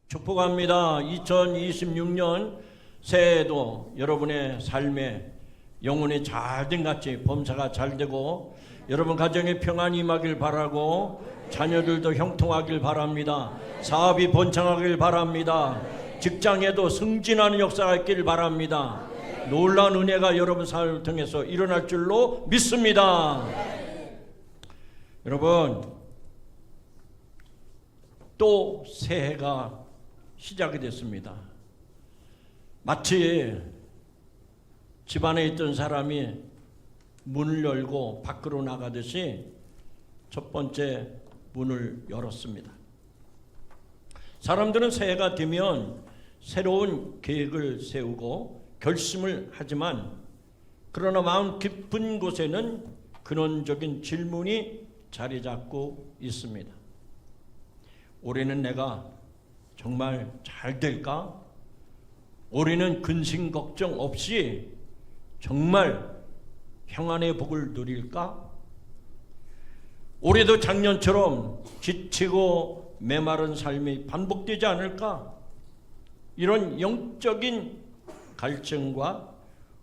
축복합니다. 2026년 새해에도 여러분의 삶에 영혼이 잘된 같이 범사가 잘되고 여러분 가정에 평안이 임하길 바라고 자녀들도 형통하길 바랍니다. 사업이 번창하길 바랍니다. 직장에도 승진하는 역사가 있길 바랍니다. 놀라운 은혜가 여러분 삶을 통해서 일어날 줄로 믿습니다. 여러분, 또 새해가 시작이 됐습니다. 마치 집안에 있던 사람이 문을 열고 밖으로 나가듯이 첫 번째 문을 열었습니다. 사람들은 새해가 되면 새로운 계획을 세우고 결심을 하지만 그러나 마음 깊은 곳에는 근원적인 질문이 자리 잡고 있습니다. 올해는 내가 정말 잘 될까? 올해는 근심 걱정 없이 정말 평안의 복을 누릴까? 올해도 작년처럼 지치고 메마른 삶이 반복되지 않을까? 이런 영적인 갈증과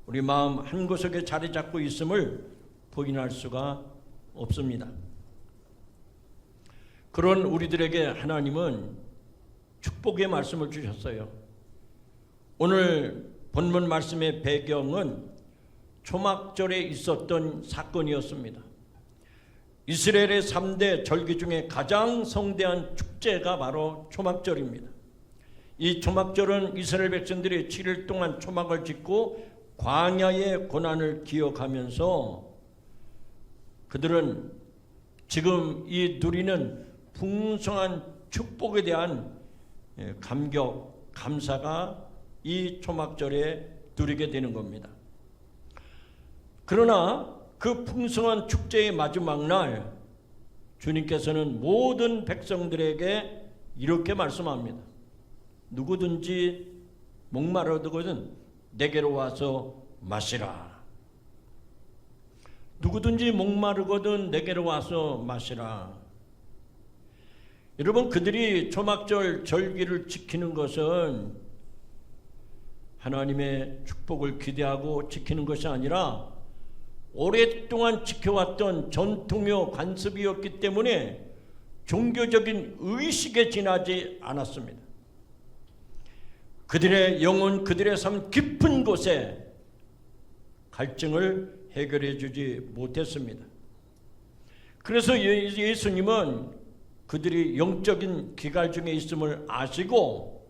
우리 마음 한구석에 자리 잡고 있음을 부인할 수가 없습니다. 그런 우리들에게 하나님은 축복의 말씀을 주셨어요. 오늘 본문 말씀의 배경은 초막절에 있었던 사건이었습니다. 이스라엘의 3대 절기 중에 가장 성대한 축제가 바로 초막절입니다. 이 초막절은 이스라엘 백성들이 7일 동안 초막을 짓고 광야의 고난을 기억하면서 그들은 지금 이 누리는 풍성한 축복에 대한 감격, 감사가 이 초막절에 누리게 되는 겁니다. 그러나 그 풍성한 축제의 마지막 날 주님께서는 모든 백성들에게 이렇게 말씀합니다. 누구든지 목마르거든 내게로 와서 마시라. 누구든지 목마르거든 내게로 와서 마시라. 여러분, 그들이 초막절 절기를 지키는 것은 하나님의 축복을 기대하고 지키는 것이 아니라 오랫동안 지켜왔던 전통이요 관습이었기 때문에 종교적인 의식에 지나지 않았습니다. 그들의 영혼, 그들의 삶 깊은 곳에 갈증을 해결해 주지 못했습니다. 그래서 예수님은 그들이 영적인 기갈 중에 있음을 아시고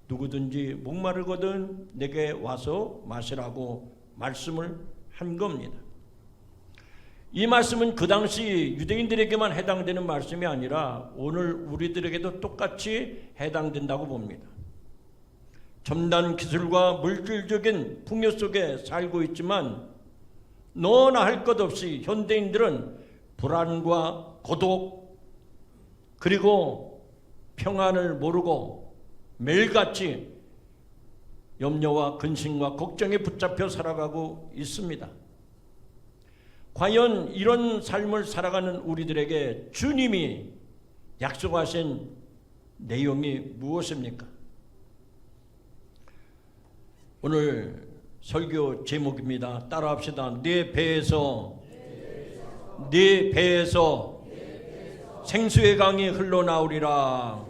누구든지 목마르거든 내게 와서 마시라고 말씀을 한 겁니다. 이 말씀은 그 당시 유대인들에게만 해당되는 말씀이 아니라 오늘 우리들에게도 똑같이 해당된다고 봅니다. 첨단 기술과 물질적인 풍요 속에 살고 있지만 너나 할 것 없이 현대인들은 불안과 고독 그리고 평안을 모르고 매일같이 염려와 근심과 걱정에 붙잡혀 살아가고 있습니다. 과연 이런 삶을 살아가는 우리들에게 주님이 약속하신 내용이 무엇입니까? 오늘 설교 제목입니다. 따라합시다. 네 배에서 생수의 강이 흘러나오리라.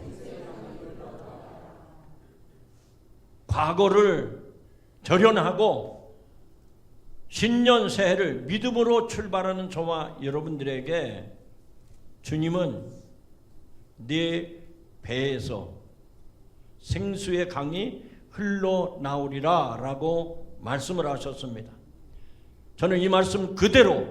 과거를 절연하고 신년 새해를 믿음으로 출발하는 저와 여러분들에게 주님은 네 배에서 생수의 강이 흘러나오리라 라고 말씀을 하셨습니다. 저는 이 말씀 그대로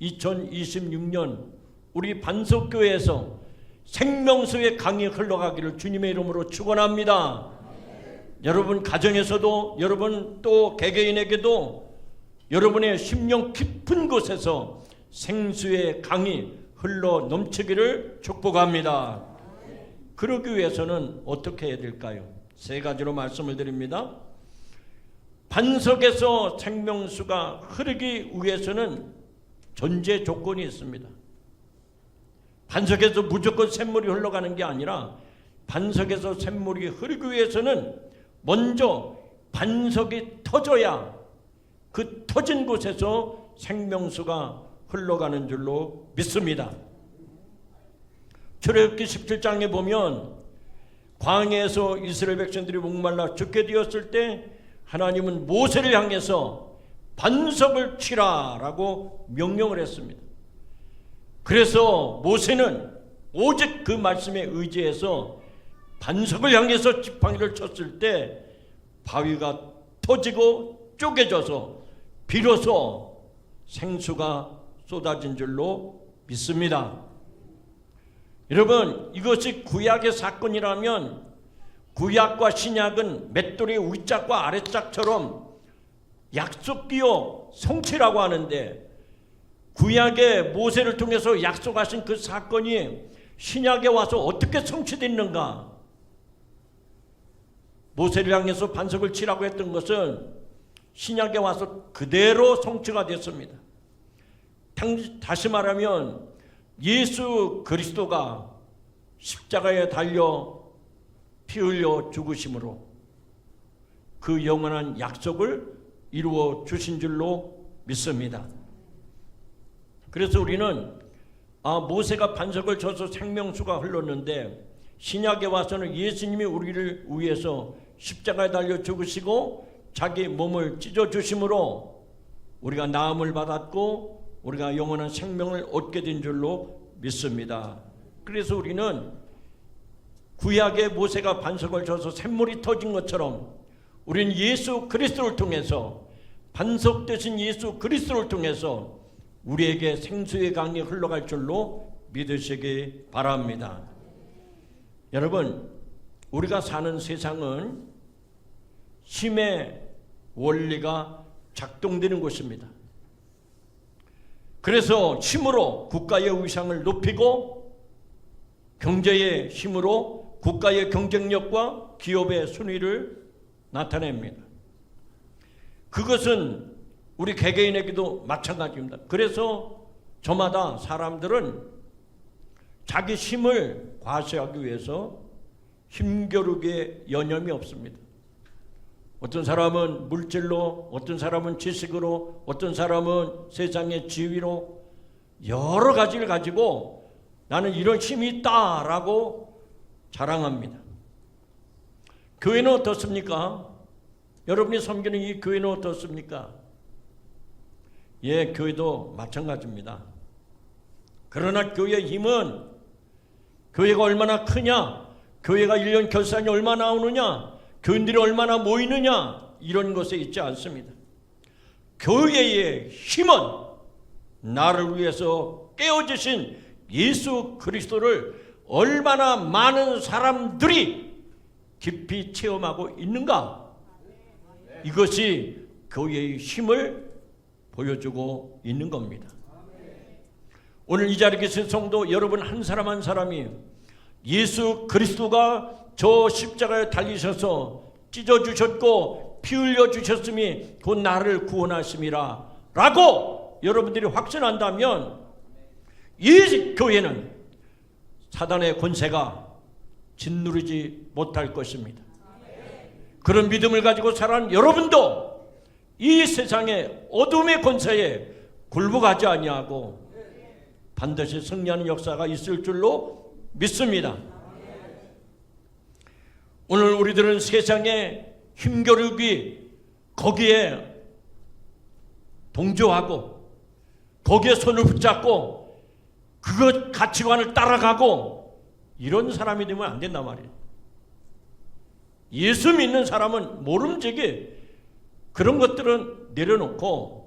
2026년 우리 반석교회에서 생명수의 강이 흘러가기를 주님의 이름으로 축원합니다. 여러분 가정에서도 여러분 또 개개인에게도 여러분의 심령 깊은 곳에서 생수의 강이 흘러 넘치기를 축복합니다. 그러기 위해서는 어떻게 해야 될까요? 세 가지로 말씀을 드립니다. 반석에서 생명수가 흐르기 위해서는 전제 조건이 있습니다. 반석에서 무조건 샘물이 흘러가는 게 아니라 반석에서 샘물이 흐르기 위해서는 먼저 반석이 터져야 그 터진 곳에서 생명수가 흘러가는 줄로 믿습니다. 출애굽기 17장에 보면 광야에서 이스라엘 백성들이 목말라 죽게 되었을 때 하나님은 모세를 향해서 반석을 치라라고 명령을 했습니다. 그래서 모세는 오직 그 말씀에 의지해서 반석을 향해서 지팡이를 쳤을 때 바위가 터지고 쪼개져서 비로소 생수가 쏟아진 줄로 믿습니다. 여러분, 이것이 구약의 사건이라면 구약과 신약은 맷돌의 윗짝과 아랫짝처럼 약속기요 성취라고 하는데, 구약의 모세를 통해서 약속하신 그 사건이 신약에 와서 어떻게 성취됐는가? 모세를 향해서 반석을 치라고 했던 것은 신약에 와서 그대로 성취가 됐습니다. 다시 말하면 예수 그리스도가 십자가에 달려 피 흘려 죽으심으로 그 영원한 약속을 이루어 주신 줄로 믿습니다. 그래서 우리는 모세가 반석을 쳐서 생명수가 흘렀는데 신약에 와서는 예수님이 우리를 위해서 십자가에 달려 죽으시고 자기 몸을 찢어 주심으로 우리가 나음을 받았고 우리가 영원한 생명을 얻게 된 줄로 믿습니다. 그래서 우리는 구약의 모세가 반석을 쳐서 샘물이 터진 것처럼 우리는 예수 그리스도를 통해서, 반석 되신 예수 그리스도를 통해서 우리에게 생수의 강이 흘러갈 줄로 믿으시기 바랍니다. 여러분, 우리가 사는 세상은 힘의 원리가 작동되는 곳입니다. 그래서 힘으로 국가의 위상을 높이고 경제의 힘으로 국가의 경쟁력과 기업의 순위를 나타냅니다. 그것은 우리 개개인에게도 마찬가지입니다. 그래서 저마다 사람들은 자기 힘을 과시하기 위해서 힘겨루기에 여념이 없습니다. 어떤 사람은 물질로, 어떤 사람은 지식으로, 어떤 사람은 세상의 지위로 여러 가지를 가지고 나는 이런 힘이 있다라고 자랑합니다. 교회는 어떻습니까? 여러분이 섬기는 이 교회는 어떻습니까? 예, 교회도 마찬가지입니다. 그러나 교회의 힘은 교회가 얼마나 크냐, 교회가 1년 결산이 얼마나 나오느냐, 교인들이 얼마나 모이느냐, 이런 것에 있지 않습니다. 교회의 힘은 나를 위해서 깨어지신 예수 그리스도를 얼마나 많은 사람들이 깊이 체험하고 있는가, 이것이 교회의 힘을 보여주고 있는 겁니다. 오늘 이 자리에 계신 성도 여러분 한 사람 한 사람이 예수 그리스도가 저 십자가에 달리셔서 찢어주셨고 피 흘려주셨음이 곧 나를 구원하심이라 라고 여러분들이 확신한다면 이 교회는 사단의 권세가 짓누르지 못할 것입니다. 그런 믿음을 가지고 살아가는 여러분도 이 세상의 어둠의 권세에 굴복하지 아니하고 반드시 승리하는 역사가 있을 줄로 믿습니다. 오늘 우리들은 세상의 힘겨루기 거기에 동조하고 거기에 손을 붙잡고 그것 가치관을 따라가고 이런 사람이 되면 안 된단 말이에요. 예수 믿는 사람은 모름지기 그런 것들은 내려놓고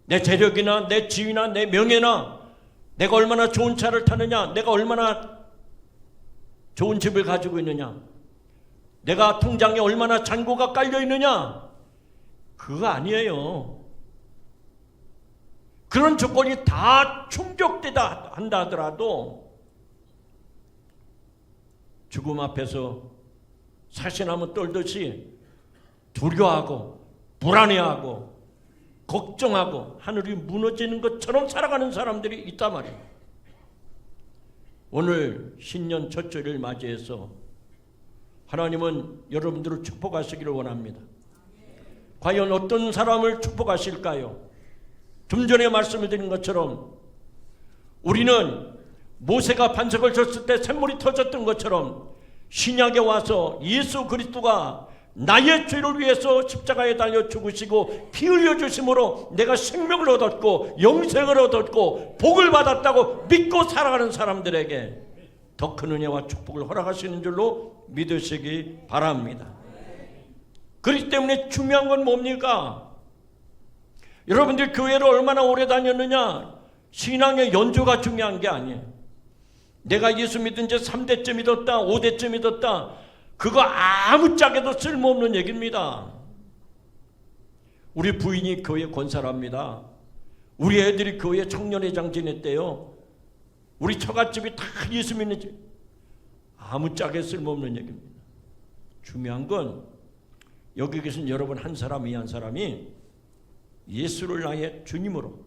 내 재력이나 내 지위나 내 명예나 내가 얼마나 좋은 차를 타느냐, 내가 얼마나 좋은 집을 가지고 있느냐, 내가 통장에 얼마나 잔고가 깔려 있느냐, 그거 아니에요. 그런 조건이 다 충족되다 한다 하더라도 죽음 앞에서 사시나무 떨듯이 두려워하고 불안해하고 걱정하고 하늘이 무너지는 것처럼 살아가는 사람들이 있단 말이에요. 오늘 신년 첫 주일을 맞이해서 하나님은 여러분들을 축복하시기를 원합니다. 과연 어떤 사람을 축복하실까요? 좀 전에 말씀을 드린 것처럼 우리는 모세가 반석을 쳤을 때 샘물이 터졌던 것처럼 신약에 와서 예수 그리스도가 나의 죄를 위해서 십자가에 달려 죽으시고 피 흘려 주심으로 내가 생명을 얻었고 영생을 얻었고 복을 받았다고 믿고 살아가는 사람들에게 더 큰 은혜와 축복을 허락하시는 줄로 믿으시기 바랍니다. 그렇기 때문에 중요한 건 뭡니까? 여러분들 교회를 얼마나 오래 다녔느냐, 신앙의 연조가 중요한 게 아니에요. 내가 예수 믿은 지 3대째 믿었다, 5대째 믿었다, 그거 아무짝에도 쓸모없는 얘기입니다. 우리 부인이 교회 권사랍니다. 우리 애들이 교회 청년회장 지냈대요. 우리 처갓집이 다 예수 믿는 집. 아무짝에 쓸모없는 얘기입니다. 중요한 건 여기 계신 여러분 한 사람이 예수를 나의 주님으로,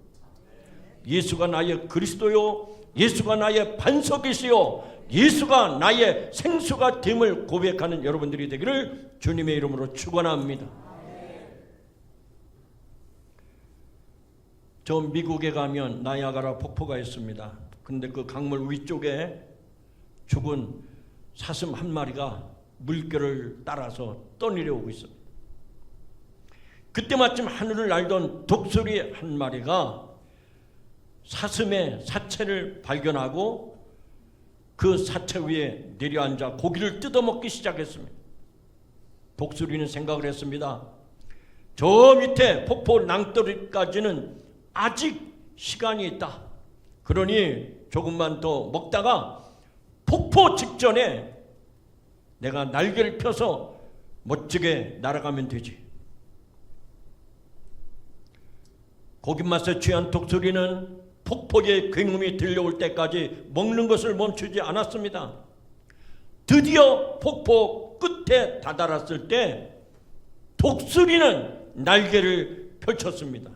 예수가 나의 그리스도요, 예수가 나의 반석이시요, 예수가 나의 생수가 됨을 고백하는 여러분들이 되기를 주님의 이름으로 축원합니다. 저 미국에 가면 나야가라 폭포가 있습니다. 근데 그 강물 위쪽에 죽은 사슴 한 마리가 물결을 따라서 떠내려오고 있습니다. 그때 마침 하늘을 날던 독수리 한 마리가 사슴의 사체를 발견하고 그 사체 위에 내려앉아 고기를 뜯어먹기 시작했습니다. 독수리는 생각을 했습니다. 저 밑에 폭포 낭떠러지까지는 아직 시간이 있다. 그러니 조금만 더 먹다가 폭포 직전에 내가 날개를 펴서 멋지게 날아가면 되지. 고기 맛에 취한 독수리는 폭포의 굉음이 들려올 때까지 먹는 것을 멈추지 않았습니다. 드디어 폭포 끝에 다다랐을 때 독수리는 날개를 펼쳤습니다.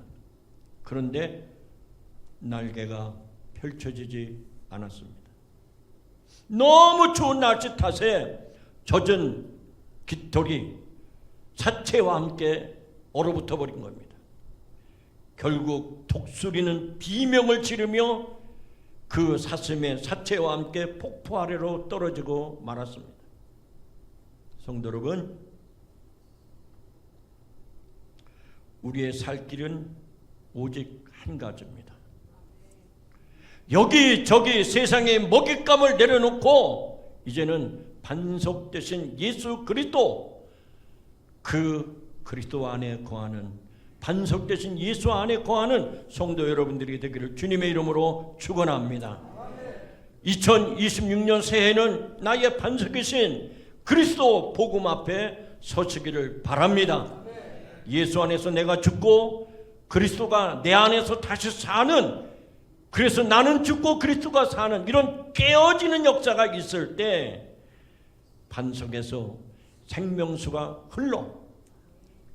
그런데 날개가 펼쳐지지 않았습니다. 너무 추운 날씨 탓에 젖은 깃털이 사체와 함께 얼어붙어 버린 겁니다. 결국 독수리는 비명을 지르며 그 사슴의 사체와 함께 폭포 아래로 떨어지고 말았습니다. 성도 여러분, 우리의 살 길은 오직 한 가지입니다. 여기저기 세상에 먹잇감을 내려놓고 이제는 반석 되신 예수 그리스도, 그 그리스도 안에 거하는, 반석 되신 예수 안에 거하는 성도 여러분들이 되기를 주님의 이름으로 축원합니다. 2026년 새해는 나의 반석이신 그리스도 복음 앞에 서시기를 바랍니다. 예수 안에서 내가 죽고 그리스도가 내 안에서 다시 사는, 그래서 나는 죽고 그리스도가 사는 이런 깨어지는 역사가 있을 때 반석에서 생명수가 흘러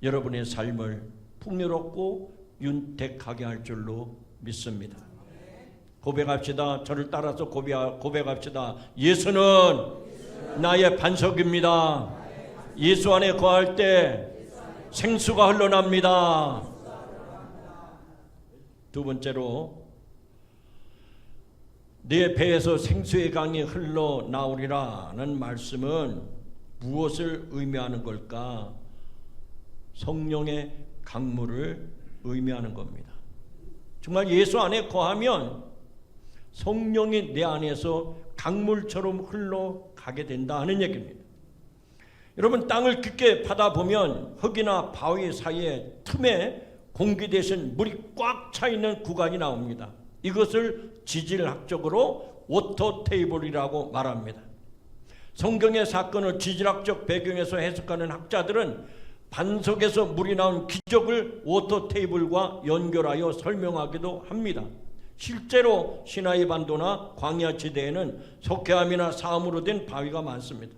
여러분의 삶을 풍요롭고 윤택하게 할 줄로 믿습니다. 고백합시다. 저를 따라서 고백합시다. 예수는 나의 반석입니다. 예수 안에 거할 때 생수가 흘러납니다. 두 번째로, 내 배에서 생수의 강이 흘러나오리라는 말씀은 무엇을 의미하는 걸까? 성령의 강물을 의미하는 겁니다. 정말 예수 안에 거하면 성령이 내 안에서 강물처럼 흘러가게 된다 하는 얘기입니다. 여러분, 땅을 깊게 파다 보면 흙이나 바위 사이에 틈에 공기 대신 물이 꽉 차 있는 구간이 나옵니다. 이것을 지질학적으로 워터 테이블이라고 말합니다. 성경의 사건을 지질학적 배경에서 해석하는 학자들은 반석에서 물이 나온 기적을 워터 테이블과 연결하여 설명하기도 합니다. 실제로 시나이 반도나 광야 지대에는 석회암이나 사암으로 된 바위가 많습니다.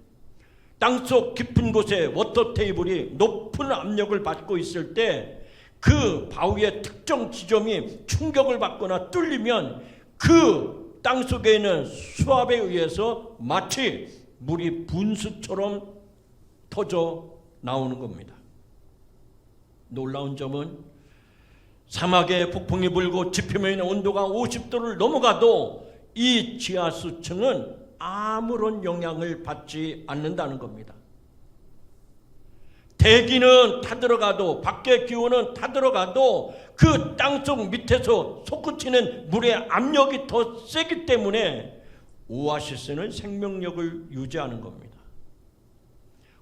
땅속 깊은 곳에 워터 테이블이 높은 압력을 받고 있을 때 그 바위의 특정 지점이 충격을 받거나 뚫리면 그 땅속에 있는 수압에 의해서 마치 물이 분수처럼 터져 나오는 겁니다. 놀라운 점은 사막에 폭풍이 불고 지표면의 온도가 50도를 넘어가도 이 지하수층은 아무런 영향을 받지 않는다는 겁니다. 대기는 타들어가도, 밖의 기온은 타들어가도 그 땅속 밑에서 솟구치는 물의 압력이 더 세기 때문에 오아시스는 생명력을 유지하는 겁니다.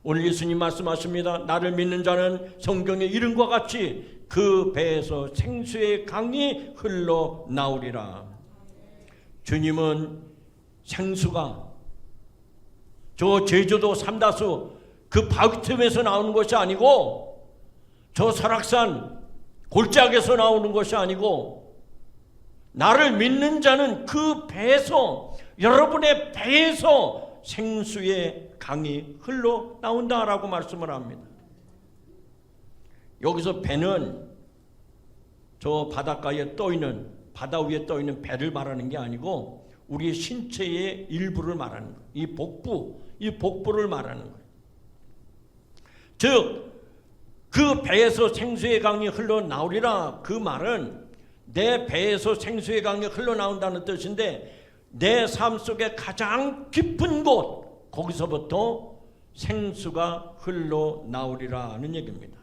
오늘 예수님 말씀하십니다. 나를 믿는 자는 성경의 이름과 같이 그 배에서 생수의 강이 흘러나오리라. 주님은 생수가 저 제주도 삼다수 그 바위 틈에서 나오는 것이 아니고, 저 설악산 골짜기에서 나오는 것이 아니고, 나를 믿는 자는 그 배에서, 여러분의 배에서 생수의 강이 흘러나온다라고 말씀을 합니다. 여기서 배는 저 바닷가에 떠있는, 바다 위에 떠있는 배를 말하는 게 아니고 우리 신체의 일부를 말하는 거예요. 이 복부를 말하는 거예요. 즉 그 배에서 생수의 강이 흘러나오리라, 그 말은 내 배에서 생수의 강이 흘러나온다는 뜻인데, 내 삶 속에 가장 깊은 곳, 거기서부터 생수가 흘러나오리라 하는 얘기입니다.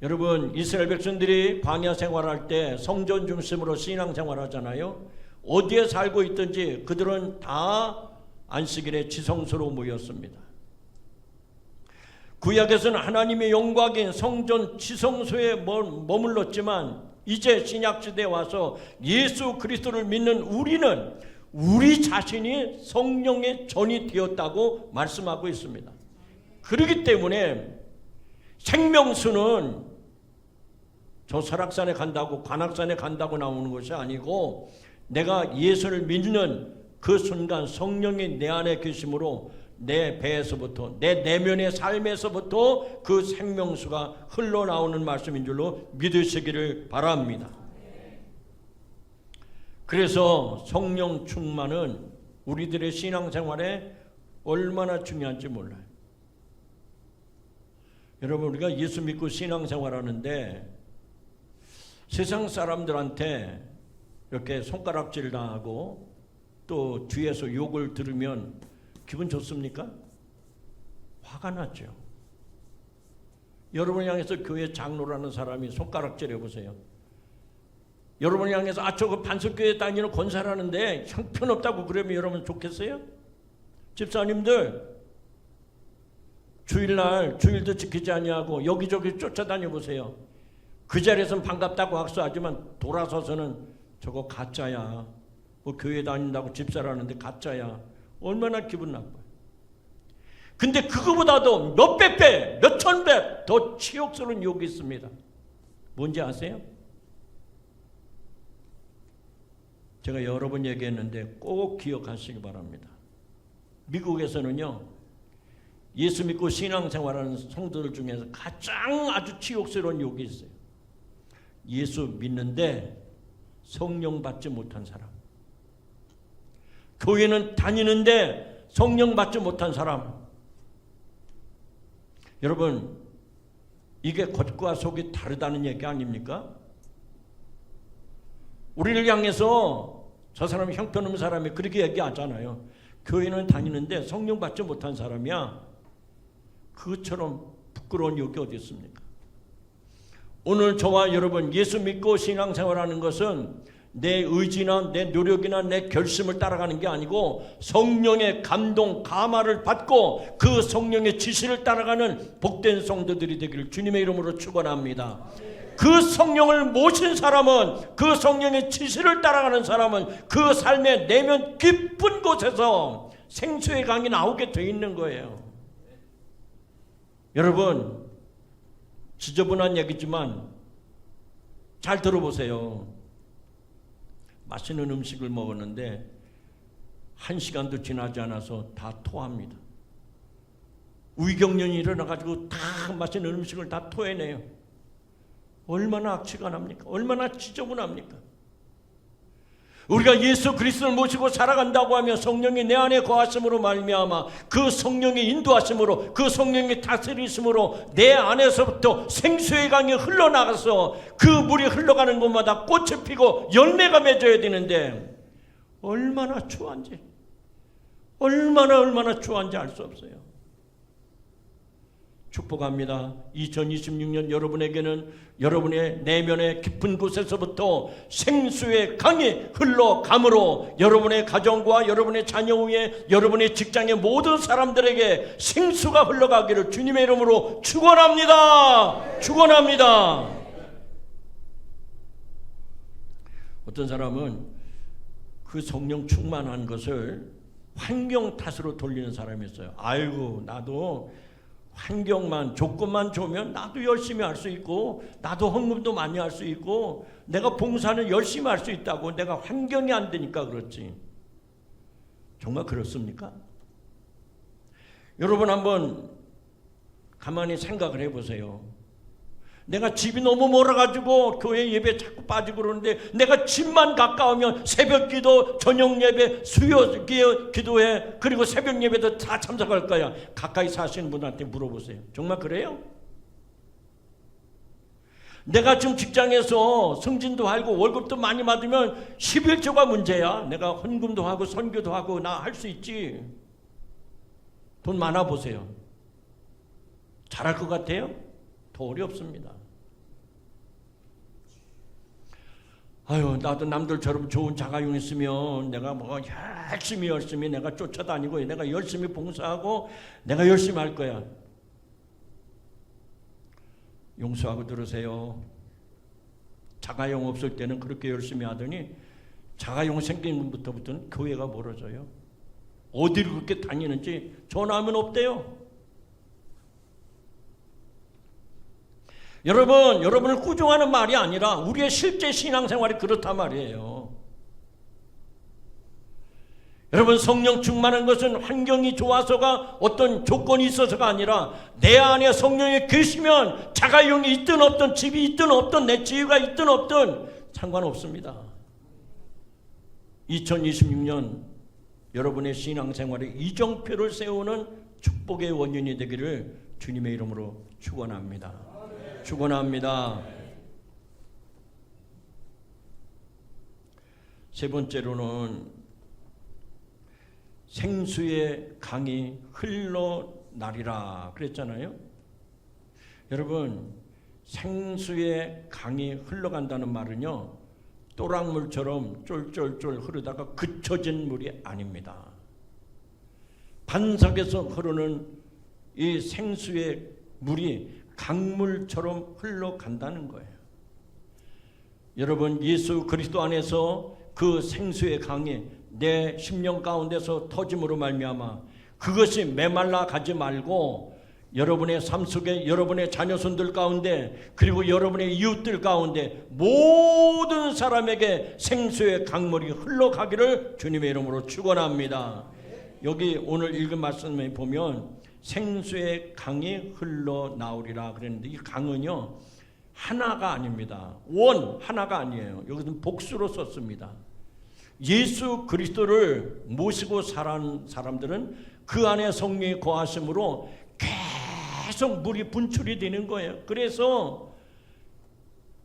여러분, 이스라엘 백성들이 광야 생활할 때 성전 중심으로 신앙 생활하잖아요. 어디에 살고 있든지 그들은 다 안식일에 지성소로 모였습니다. 구약에서는 하나님의 영광인 성전 지성소에 머물렀지만, 이제 신약시대에 와서 예수 그리스도를 믿는 우리는 우리 자신이 성령의 전이 되었다고 말씀하고 있습니다. 그렇기 때문에 생명수는 저 설악산에 간다고, 관악산에 간다고 나오는 것이 아니고, 내가 예수를 믿는 그 순간 성령이 내 안에 계심으로 내 배에서부터, 내 내면의 삶에서부터 그 생명수가 흘러나오는 말씀인 줄로 믿으시기를 바랍니다. 그래서 성령 충만은 우리들의 신앙생활에 얼마나 중요한지 몰라요. 여러분, 우리가 예수 믿고 신앙생활하는데 세상 사람들한테 이렇게 손가락질 당하고 또 뒤에서 욕을 들으면 기분 좋습니까? 화가 나죠. 여러분을 향해서 교회 장로라는 사람이 손가락질 해보세요. 여러분을 향해서 저거 반석교회 다니는 권사라는데 형편없다고 그러면 여러분 좋겠어요? 집사님들, 주일날 주일도 지키지 아니하고 여기저기 쫓아다녀 보세요. 그 자리에서는 반갑다고 악수하지만 돌아서서는 저거 가짜야, 뭐 교회 다닌다고 집사라는데 가짜야, 얼마나 기분 나빠요. 근데 그거보다도 몇백 배, 몇천 배 더 치욕스러운 욕이 있습니다. 뭔지 아세요? 제가 여러 번 얘기했는데 꼭 기억하시기 바랍니다. 미국에서는요, 예수 믿고 신앙생활하는 성도들 중에서 가장 아주 치욕스러운 욕이 있어요. 예수 믿는데 성령 받지 못한 사람, 교회는 다니는데 성령 받지 못한 사람. 여러분, 이게 겉과 속이 다르다는 얘기 아닙니까? 우리를 향해서 저 사람이 형편없는 사람이 그렇게 얘기하잖아요. 교회는 다니는데 성령 받지 못한 사람이야. 그것처럼 부끄러운 욕이 어디 있습니까? 오늘 저와 여러분, 예수 믿고 신앙생활하는 것은 내 의지나 내 노력이나 내 결심을 따라가는 게 아니고 성령의 감동, 감화를 받고 그 성령의 지시를 따라가는 복된 성도들이 되기를 주님의 이름으로 축원합니다. 그 성령을 모신 사람은, 그 성령의 지시를 따라가는 사람은 그 삶의 내면 깊은 곳에서 생수의 강이 나오게 돼 있는 거예요. 여러분, 지저분한 얘기지만 잘 들어보세요. 맛있는 음식을 먹었는데 1시간도 지나지 않아서 다 토합니다. 위경련이 일어나가지고 다 맛있는 음식을 다 토해내요. 얼마나 악취가 납니까? 얼마나 지저분합니까? 우리가 예수 그리스도를 모시고 살아간다고 하면 성령이 내 안에 거하심으로 말미암아 그 성령의 인도하심으로 그 성령의 다스리심으로 내 안에서부터 생수의 강이 흘러나가서 그 물이 흘러가는 곳마다 꽃이 피고 열매가 맺어야 되는데 얼마나 추한지 얼마나 추한지 알 수 없어요. 축복합니다. 2026년 여러분에게는 여러분의 내면의 깊은 곳에서부터 생수의 강이 흘러감으로 여러분의 가정과 여러분의 자녀 위에 여러분의 직장의 모든 사람들에게 생수가 흘러가기를 주님의 이름으로 축원합니다. 축원합니다. 어떤 사람은 그 성령 충만한 것을 환경 탓으로 돌리는 사람이 있어요. 아이고 나도 환경만 조건만 좋으면 나도 열심히 할 수 있고 나도 헌금도 많이 할 수 있고 내가 봉사는 열심히 할 수 있다고 내가 환경이 안 되니까 그렇지. 정말 그렇습니까? 여러분 한번 가만히 생각을 해보세요. 내가 집이 너무 멀어가지고 교회 예배 자꾸 빠지고 그러는데 내가 집만 가까우면 새벽 기도, 저녁 예배, 수요 기도회 그리고 새벽 예배도 다 참석할 거야. 가까이 사시는 분한테 물어보세요. 정말 그래요? 내가 지금 직장에서 승진도 하고 월급도 많이 받으면 11조가 문제야. 내가 헌금도 하고 선교도 하고 나 할 수 있지. 돈 많아 보세요. 잘할 것 같아요? 더 어렵습니다. 아유 나도 남들처럼 좋은 자가용 있으면 내가 뭐 열심히 내가 쫓아다니고 내가 열심히 봉사하고 내가 열심히 할 거야. 용서하고 들으세요. 자가용 없을 때는 그렇게 열심히 하더니 자가용 생긴 것부터는 교회가 멀어져요. 어디를 그렇게 다니는지 전화하면 없대요. 여러분을 꾸중하는 말이 아니라 우리의 실제 신앙생활이 그렇단 말이에요. 여러분 성령 충만한 것은 환경이 좋아서가 어떤 조건이 있어서가 아니라 내 안에 성령이 계시면 자가용이 있든 없든 집이 있든 없든 내 지위가 있든 없든 상관없습니다. 2026년 여러분의 신앙생활에 이정표를 세우는 축복의 원인이 되기를 주님의 이름으로 축원합니다. 축원합니다. 세 번째로는 생수의 강이 흘러나리라 그랬잖아요. 여러분 생수의 강이 흘러간다는 말은요 또랑물처럼 쫄쫄쫄 흐르다가 그쳐진 물이 아닙니다. 반석에서 흐르는 이 생수의 물이 강물처럼 흘러간다는 거예요. 여러분 예수 그리스도 안에서 그 생수의 강이 내 심령 가운데서 터짐으로 말미암아 그것이 메말라 가지 말고 여러분의 삶 속에 여러분의 자녀손들 가운데 그리고 여러분의 이웃들 가운데 모든 사람에게 생수의 강물이 흘러가기를 주님의 이름으로 축원합니다. 여기 오늘 읽은 말씀에 보면 생수의 강이 흘러나오리라 그랬는데 이 강은요 하나가 아닙니다. 하나가 아니에요. 여기서는 복수로 썼습니다. 예수 그리스도를 모시고 살아가는 사람들은 그 안에 성령이 거하심으로 계속 물이 분출이 되는 거예요. 그래서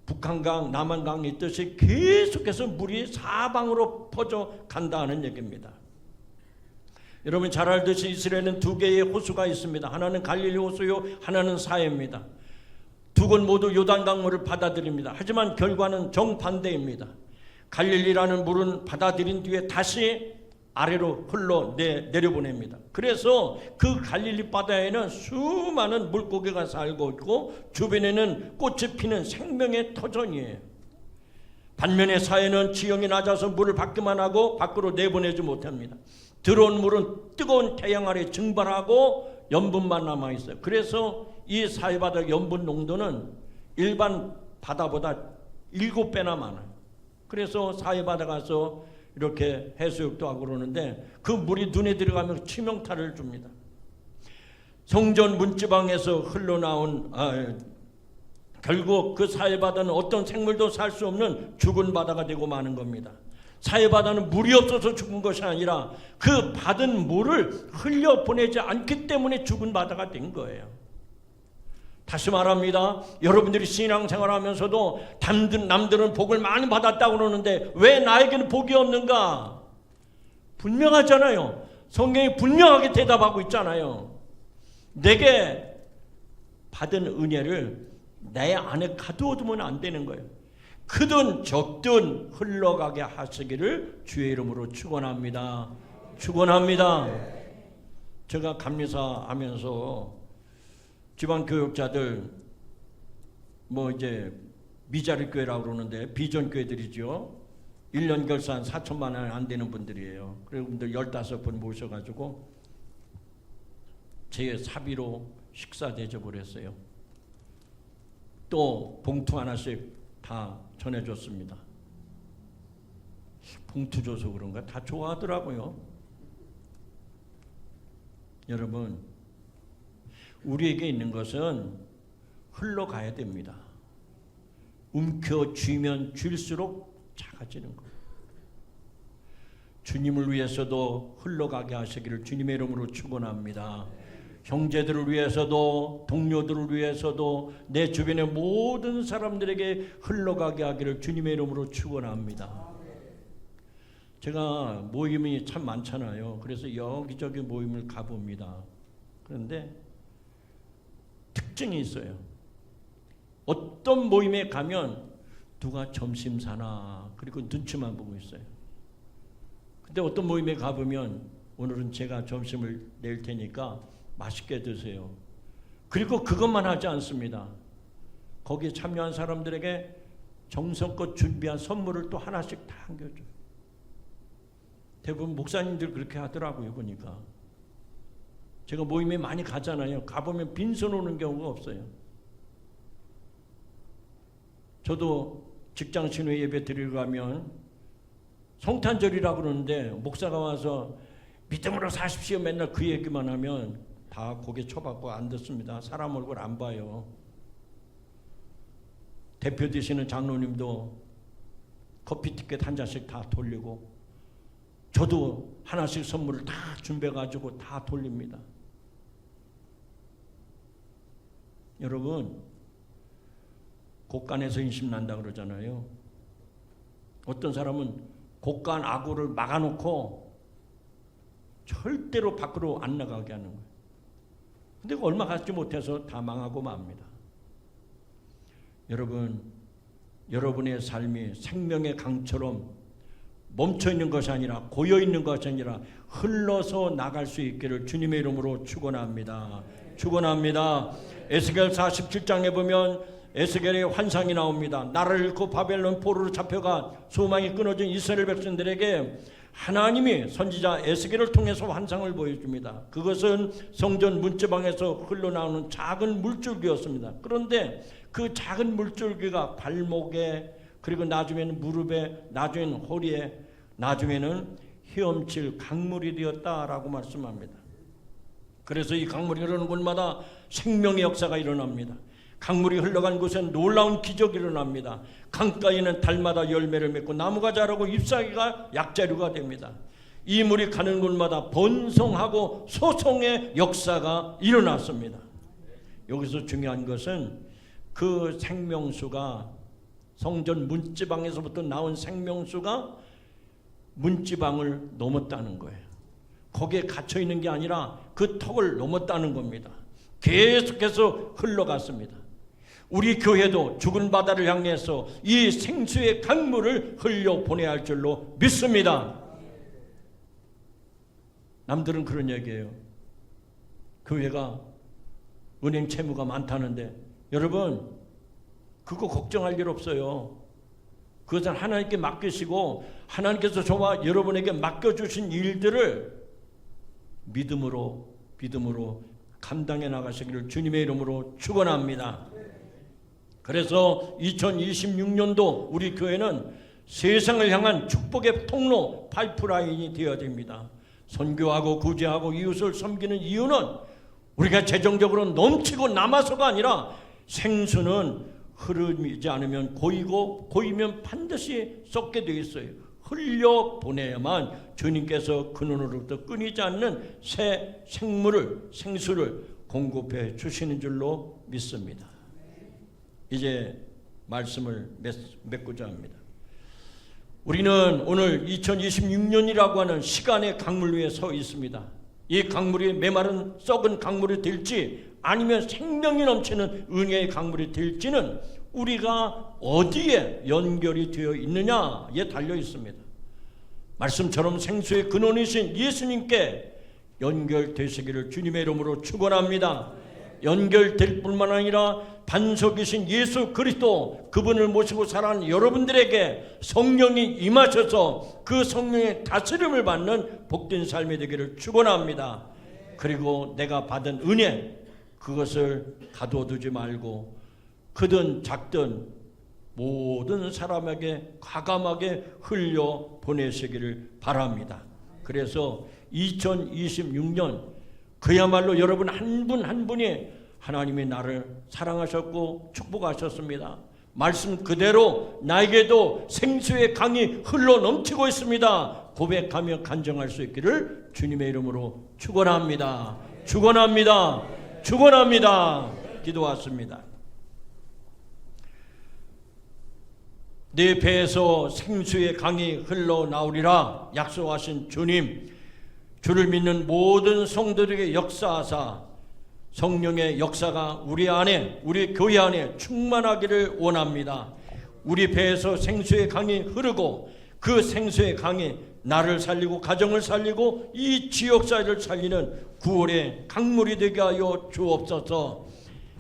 북한강, 남한강이 있듯이 계속해서 물이 사방으로 퍼져 간다는 얘기입니다. 여러분 잘 알듯이 이스라엘은 두 개의 호수가 있습니다. 하나는 갈릴리 호수요, 하나는 사해입니다. 두 곳 모두 요단강물을 받아들입니다. 하지만 결과는 정반대입니다. 갈릴리라는 물은 받아들인 뒤에 다시 아래로 흘러 내려보냅니다. 그래서 그 갈릴리 바다에는 수많은 물고기가 살고 있고 주변에는 꽃이 피는 생명의 터전이에요. 반면에 사해는 지형이 낮아서 물을 받기만 하고 밖으로 내보내지 못합니다. 들어온 물은 뜨거운 태양 아래 증발하고 염분만 남아있어요. 그래서 이 사해바다 염분 농도는 일반 바다보다 7배나 많아요. 그래서 사해바다 가서 이렇게 해수욕도 하고 그러는데 그 물이 눈에 들어가면 치명타를 줍니다. 성전 문지방에서 흘러나온 결국 그 사해바다는 어떤 생물도 살 수 없는 죽은 바다가 되고 마는 겁니다. 사해바다는 물이 없어서 죽은 것이 아니라 그 받은 물을 흘려보내지 않기 때문에 죽은 바다가 된 거예요. 다시 말합니다. 여러분들이 신앙생활하면서도 남들은 복을 많이 받았다고 그러는데 왜 나에게는 복이 없는가? 분명하잖아요. 성경이 분명하게 대답하고 있잖아요. 내게 받은 은혜를 내 안에 가두어두면 안 되는 거예요. 크든 적든 흘러가게 하시기를 주의 이름으로 축원합니다. 축원합니다. 제가 감리사 하면서 지방 교육자들 이제 미자리 교회라고 그러는데 비전 교회들이죠. 1년 결산 4천만 원 안 되는 분들이에요. 그리고 분들 15분 모셔가지고 제 사비로 식사 대접을 했어요. 또 봉투 하나씩 다 전해줬습니다. 봉투 줘서 그런가? 다 좋아하더라고요. 여러분, 우리에게 있는 것은 흘러가야 됩니다. 움켜쥐면 쥘수록 작아지는 거예요. 주님을 위해서도 흘러가게 하시기를 주님의 이름으로 축원합니다. 형제들을 위해서도 동료들을 위해서도 내 주변의 모든 사람들에게 흘러가게 하기를 주님의 이름으로 축원합니다. 제가 모임이 참 많잖아요. 그래서 여기저기 모임을 가봅니다. 그런데 특징이 있어요. 어떤 모임에 가면 누가 점심 사나 그리고 눈치만 보고 있어요. 근데 어떤 모임에 가보면 오늘은 제가 점심을 낼 테니까 맛있게 드세요. 그리고 그것만 하지 않습니다. 거기에 참여한 사람들에게 정성껏 준비한 선물을 또 하나씩 다 안겨줘요. 대부분 목사님들 그렇게 하더라고요. 보니까 제가 모임에 많이 가잖아요. 가보면 빈손 오는 경우가 없어요. 저도 직장 신회 예배 드리러 가면 성탄절이라고 그러는데 목사가 와서 믿음으로 사십시오 맨날 그 얘기만 하면 다 고개 쳐박고 안 듣습니다. 사람 얼굴 안 봐요. 대표 되시는 장로님도 커피 티켓 한 잔씩 다 돌리고 저도 하나씩 선물을 다 준비해가지고 다 돌립니다. 여러분, 곳간에서 인심난다 그러잖아요. 어떤 사람은 곳간 아구를 막아놓고 절대로 밖으로 안 나가게 하는 거예요. 근데 얼마 갖지 못해서 다 망하고 맙니다. 여러분, 여러분의 삶이 생명의 강처럼 멈춰있는 것이 아니라 고여있는 것이 아니라 흘러서 나갈 수 있기를 주님의 이름으로 축원합니다. 축원합니다. 에스겔 47장에 보면 에스겔의 환상이 나옵니다. 나라를 잃고 바벨론 포로로 잡혀가 소망이 끊어진 이스라엘 백성들에게 하나님이 선지자 에스겔을 통해서 환상을 보여줍니다. 그것은 성전 문지방에서 흘러나오는 작은 물줄기였습니다. 그런데 그 작은 물줄기가 발목에 그리고 나중에는 무릎에 나중에는 허리에 나중에는 헤엄칠 강물이 되었다라고 말씀합니다. 그래서 이 강물이 흐르는 곳마다 생명의 역사가 일어납니다. 강물이 흘러간 곳엔 놀라운 기적이 일어납니다. 강가에는 달마다 열매를 맺고 나무가 자라고 잎사귀가 약재료가 됩니다. 이 물이 가는 곳마다 번성하고 소송의 역사가 일어났습니다. 여기서 중요한 것은 그 생명수가 성전 문지방에서부터 나온 생명수가 문지방을 넘었다는 거예요. 거기에 갇혀있는 게 아니라 그 턱을 넘었다는 겁니다. 계속해서 흘러갔습니다. 우리 교회도 죽은 바다를 향해서 이 생수의 강물을 흘려보내야 할 줄로 믿습니다. 남들은 그런 얘기예요. 교회가 은행 채무가 많다는데 여러분 그거 걱정할 일 없어요. 그것은 하나님께 맡기시고 하나님께서 저와 여러분에게 맡겨주신 일들을 믿음으로 감당해 나가시기를 주님의 이름으로 축원합니다. 그래서 2026년도 우리 교회는 세상을 향한 축복의 통로 파이프라인이 되어야 됩니다. 선교하고 구제하고 이웃을 섬기는 이유는 우리가 재정적으로 넘치고 남아서가 아니라 생수는 흐르지 않으면 고이고 고이면 반드시 썩게 되어 있어요. 흘려 보내야만 주님께서 근원으로부터 끊이지 않는 새 생수를 공급해 주시는 줄로 믿습니다. 이제 말씀을 맺고자 합니다. 우리는 오늘 2026년이라고 하는 시간의 강물 위에 서 있습니다. 이 강물이 메마른 썩은 강물이 될지 아니면 생명이 넘치는 은혜의 강물이 될지는 우리가 어디에 연결이 되어 있느냐에 달려 있습니다. 말씀처럼 생수의 근원이신 예수님께 연결되시기를 주님의 이름으로 축원합니다. 연결될 뿐만 아니라 반석이신 예수 그리스도 그분을 모시고 살아가는 여러분들에게 성령이 임하셔서 그 성령의 다스림을 받는 복된 삶이 되기를 축원합니다. 그리고 내가 받은 은혜 그것을 가둬두지 말고 크든 작든 모든 사람에게 과감하게 흘려 보내시기를 바랍니다. 그래서 2026년 그야말로 여러분 한 분 한 분이 하나님이 나를 사랑하셨고 축복하셨습니다. 말씀 그대로 나에게도 생수의 강이 흘러 넘치고 있습니다. 고백하며 간증할 수 있기를 주님의 이름으로 축원합니다. 축원합니다. 축원합니다. 기도하십니다. 내 배에서 생수의 강이 흘러나오리라 약속하신 주님, 주를 믿는 모든 성도들에게 역사하사 성령의 역사가 우리 안에, 우리 교회 안에 충만하기를 원합니다. 우리 배에서 생수의 강이 흐르고 그 생수의 강이 나를 살리고 가정을 살리고 이 지역사회를 살리는 구원의 강물이 되게 하여 주옵소서.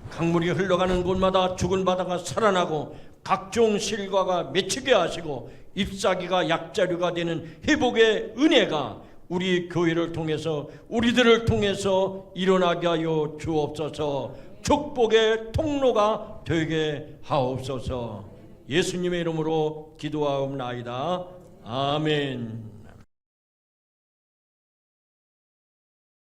강물이 흘러가는 곳마다 죽은 바다가 살아나고 각종 실과가 맺히게 하시고 잎사귀가 약자류가 되는 회복의 은혜가 우리 교회를 통해서 우리들을 통해서 일어나게 하여 주옵소서. 축복의 통로가 되게 하옵소서. 예수님의 이름으로 기도하옵나이다. 아멘.